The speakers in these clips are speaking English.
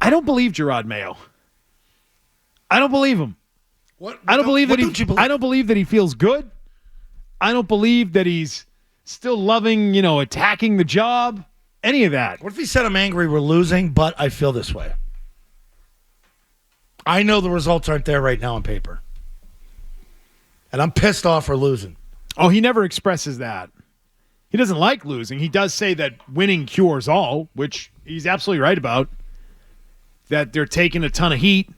I don't believe Jerod Mayo. I don't believe him. I don't believe that he feels good. I don't believe that he's still loving, attacking the job. Any of that. What if he said, I'm angry we're losing, but I feel this way? I know the results aren't there right now on paper. And I'm pissed off for losing. Oh, he never expresses that. He doesn't like losing. He does say that winning cures all, which he's absolutely right about. That they're taking a ton of heat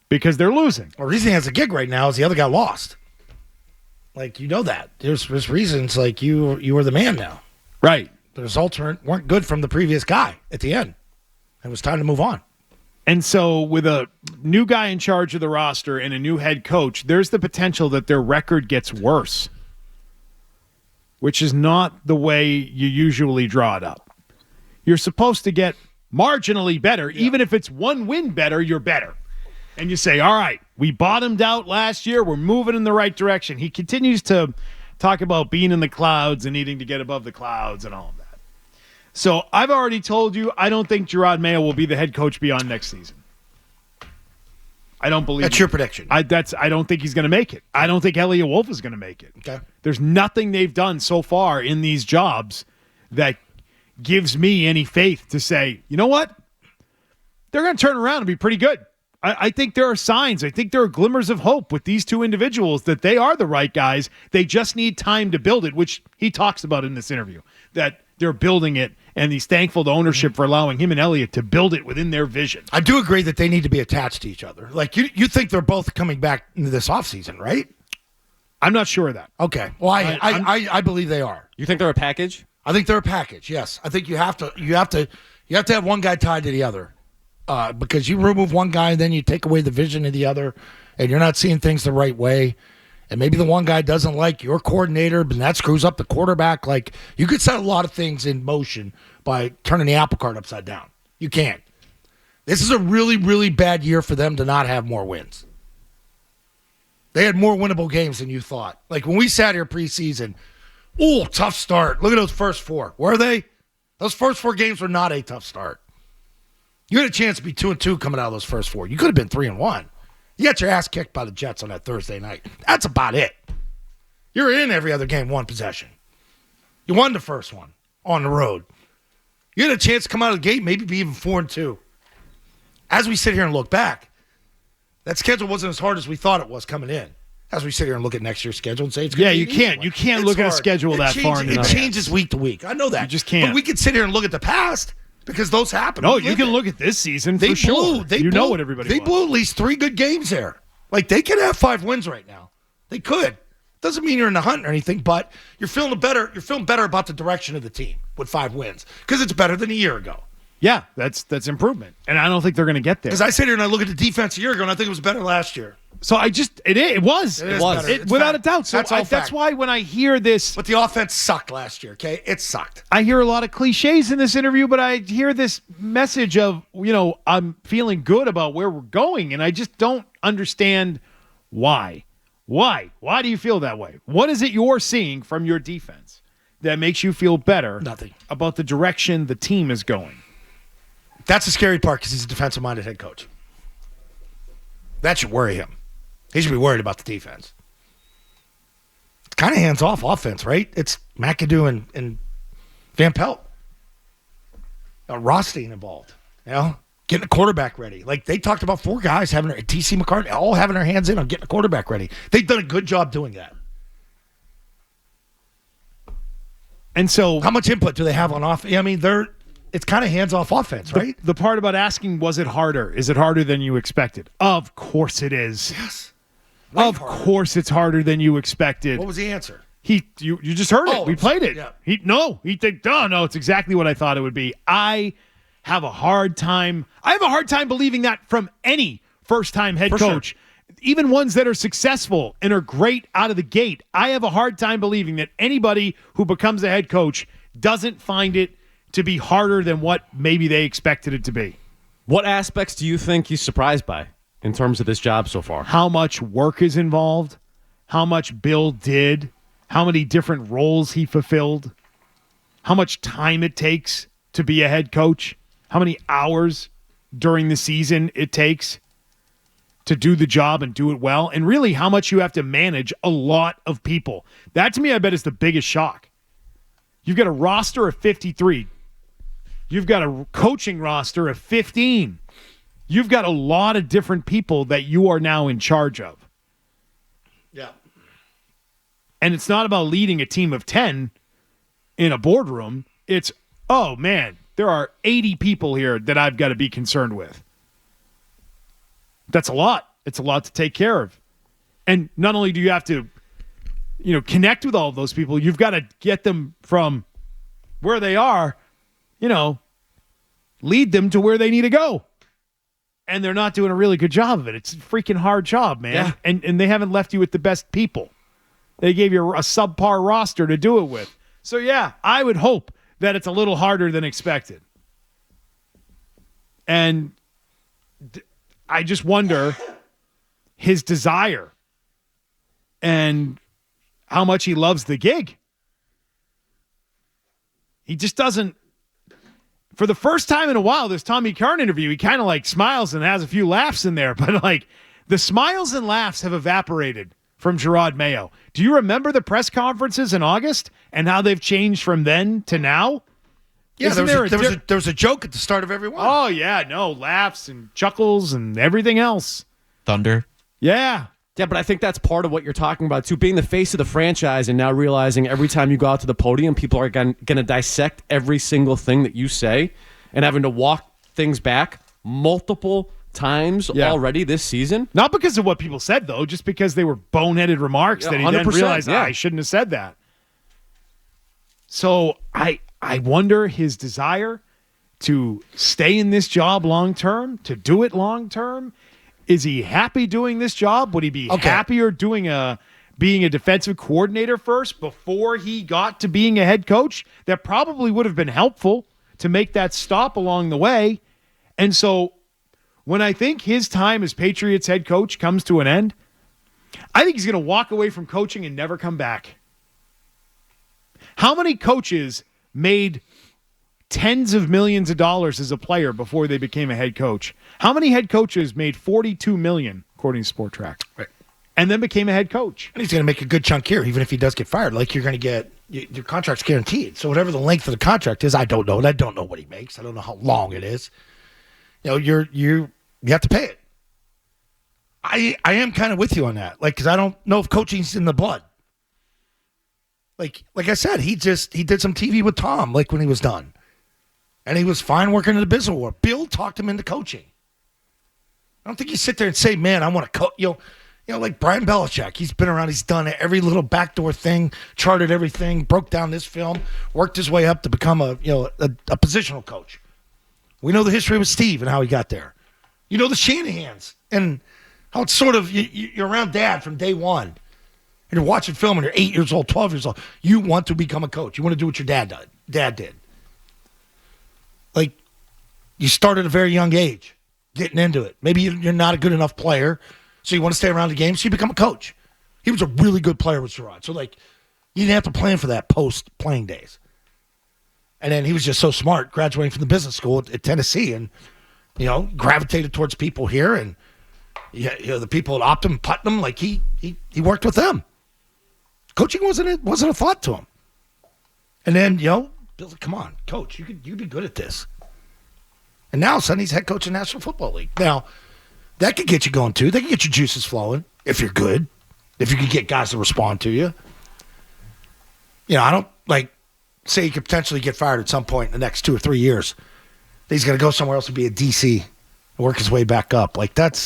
because they're losing. Well, the reason he has a gig right now is the other guy lost. Like, you know that. There's reasons like you are the man now. Right. The results weren't good from the previous guy at the end. It was time to move on. And so with a new guy in charge of the roster and a new head coach, there's the potential that their record gets worse, which is not the way you usually draw it up. You're supposed to get marginally better. Yeah. Even if it's one win better, you're better. And you say, all right, we bottomed out last year. We're moving in the right direction. He continues to talk about being in the clouds and needing to get above the clouds and all of that. So I've already told you I don't think Jerod Mayo will be the head coach beyond next season. I don't believe that's your prediction. I don't think he's going to make it. I don't think Elliot Wolf is going to make it. Okay. There's nothing they've done so far in these jobs that gives me any faith to say, you know what? They're going to turn around and be pretty good. I think there are signs. I think there are glimmers of hope with these two individuals that they are the right guys. They just need time to build it, which he talks about in this interview, that they're building it, and he's thankful to ownership for allowing him and Elliott to build it within their vision. I do agree that they need to be attached to each other. Like, you think they're both coming back into this offseason, right? I'm not sure of that. Okay. Well, I believe they are. You think they're a package? I think they're a package, yes. I think you have to have one guy tied to the other. Because you remove one guy and then you take away the vision of the other, and you're not seeing things the right way. And maybe the one guy doesn't like your coordinator, but that screws up the quarterback. Like, you could set a lot of things in motion by turning the apple cart upside down. You can't. This is a really, really bad year for them to not have more wins. They had more winnable games than you thought. Like, when we sat here preseason, tough start. Look at those first four. Were they? Those first four games were not a tough start. You had a chance to be 2-2 coming out of those first four. You could have been 3-1. You got your ass kicked by the Jets on that Thursday night. That's about it. You're in every other game, one possession. You won the first one on the road. You had a chance to come out of the gate, maybe be even 4-2. As we sit here and look back, that schedule wasn't as hard as we thought it was coming in. As we sit here and look at next year's schedule and say it's going to be You can't look at a schedule that far in advance. It changes week to week. I know that. You just can't. But we could sit here and look at the past. Because those happen. No, you can look at this season for sure. You know what everybody They blew at least 3 good games there. Like, they could have 5 wins right now. They could. Doesn't mean you're in the hunt or anything, but you're feeling better about the direction of the team with 5 wins. Because it's better than a year ago. Yeah, that's improvement. And I don't think they're going to get there. Because I sit here and I look at the defense a year ago, and I think it was better last year. So it was without a doubt. So that's why when I hear this, but the offense sucked last year. Okay, it sucked. I hear a lot of cliches in this interview, but I hear this message of I'm feeling good about where we're going, and I just don't understand why. Why do you feel that way? What is it you're seeing from your defense that makes you feel better? Nothing about the direction the team is going. That's the scary part because he's a defensive-minded head coach. That should worry him. He should be worried about the defense. It's kind of hands-off offense, right? It's McAdoo and Van Pelt. Rothstein involved, getting the quarterback ready. Like, they talked about 4 guys having T.C. McCartney, all having their hands in on getting the quarterback ready. They've done a good job doing that. And so, how much input do they have on offense? I mean, it's kind of hands-off offense, right? The part about asking, was it harder? Is it harder than you expected? Of course it is. Yes. Of course it's harder than you expected. What was the answer? You just heard it. We played it. Yeah. No, it's exactly what I thought it would be. I have a hard time believing that from any first-time head coach. Sure. Even ones that are successful and are great out of the gate. I have a hard time believing that anybody who becomes a head coach doesn't find it to be harder than what maybe they expected it to be. What aspects do you think he's surprised by in terms of this job so far? How much work is involved, how much Bill did, how many different roles he fulfilled, how much time it takes to be a head coach, how many hours during the season it takes to do the job and do it well, and really how much you have to manage a lot of people. That, to me, I bet is the biggest shock. You've got a roster of 53. You've got a coaching roster of 15. You've got a lot of different people that you are now in charge of. Yeah. And it's not about leading a team of 10 in a boardroom. It's, oh, man, there are 80 people here that I've got to be concerned with. That's a lot. It's a lot to take care of. And not only do you have to, connect with all of those people, you've got to get them from where they are, lead them to where they need to go. And they're not doing a really good job of it. It's a freaking hard job, man. Yeah. And they haven't left you with the best people. They gave you a subpar roster to do it with. So, yeah, I would hope that it's a little harder than expected. And I just wonder his desire and how much he loves the gig. He just doesn't. For the first time in a while, this Tommy Kahn interview, he kind of smiles and has a few laughs in there. But the smiles and laughs have evaporated from Jerod Mayo. Do you remember the press conferences in August and how they've changed from then to now? Yeah, there was a joke at the start of every one. Oh, yeah, no, laughs and chuckles and everything else. Thunder. Yeah. Yeah, but I think that's part of what you're talking about, too. Being the face of the franchise and now realizing every time you go out to the podium, people are going to dissect every single thing that you say and having to walk things back multiple times already this season. Not because of what people said, though, just because they were boneheaded remarks that he then realized, I shouldn't have said that. So I wonder his desire to stay in this job long term, to do it long term. Is he happy doing this job? Would he be happier being a defensive coordinator first before he got to being a head coach? That probably would have been helpful to make that stop along the way. And so when I think his time as Patriots head coach comes to an end, I think he's going to walk away from coaching and never come back. How many coaches made tens of millions of dollars as a player before they became a head coach? How many head coaches made $42 million, according to Sport Track, and then became a head coach? And he's going to make a good chunk here, even if he does get fired. You're going to get your contract's guaranteed. So whatever the length of the contract is, I don't know. And I don't know what he makes. I don't know how long it is. You have to pay it. I am kind of with you on that. Because I don't know if coaching's in the blood. Like I said, he did some TV with Tom, when he was done. And he was fine working in the business world. Bill talked him into coaching. I don't think you sit there and say, man, I want to coach. Like Brian Belichick, he's been around. He's done every little backdoor thing, charted everything, broke down this film, worked his way up to become a positional coach. We know the history with Steve and how he got there. You know the Shanahans and how it's sort of you're around Dad from day one. And you're watching film and you're 8 years old, 12 years old. You want to become a coach. You want to do what your dad did. You start at a very young age, getting into it. Maybe you're not a good enough player, so you want to stay around the game, so you become a coach. He was a really good player with Gerard. So, you didn't have to plan for that post-playing days. And then he was just so smart, graduating from the business school at Tennessee and, gravitated towards people here. And, the people at Optum, Putnam, he worked with them. Coaching wasn't a thought to him. And then, Bill's like, come on, coach, you'd be good at this. And now, son, he's head coach of the National Football League. Now, that could get you going, too. That could get your juices flowing if you're good, if you could get guys to respond to you. I don't, say he could potentially get fired at some point in the next 2 or 3 years. He's going to go somewhere else and be a DC and work his way back up. That's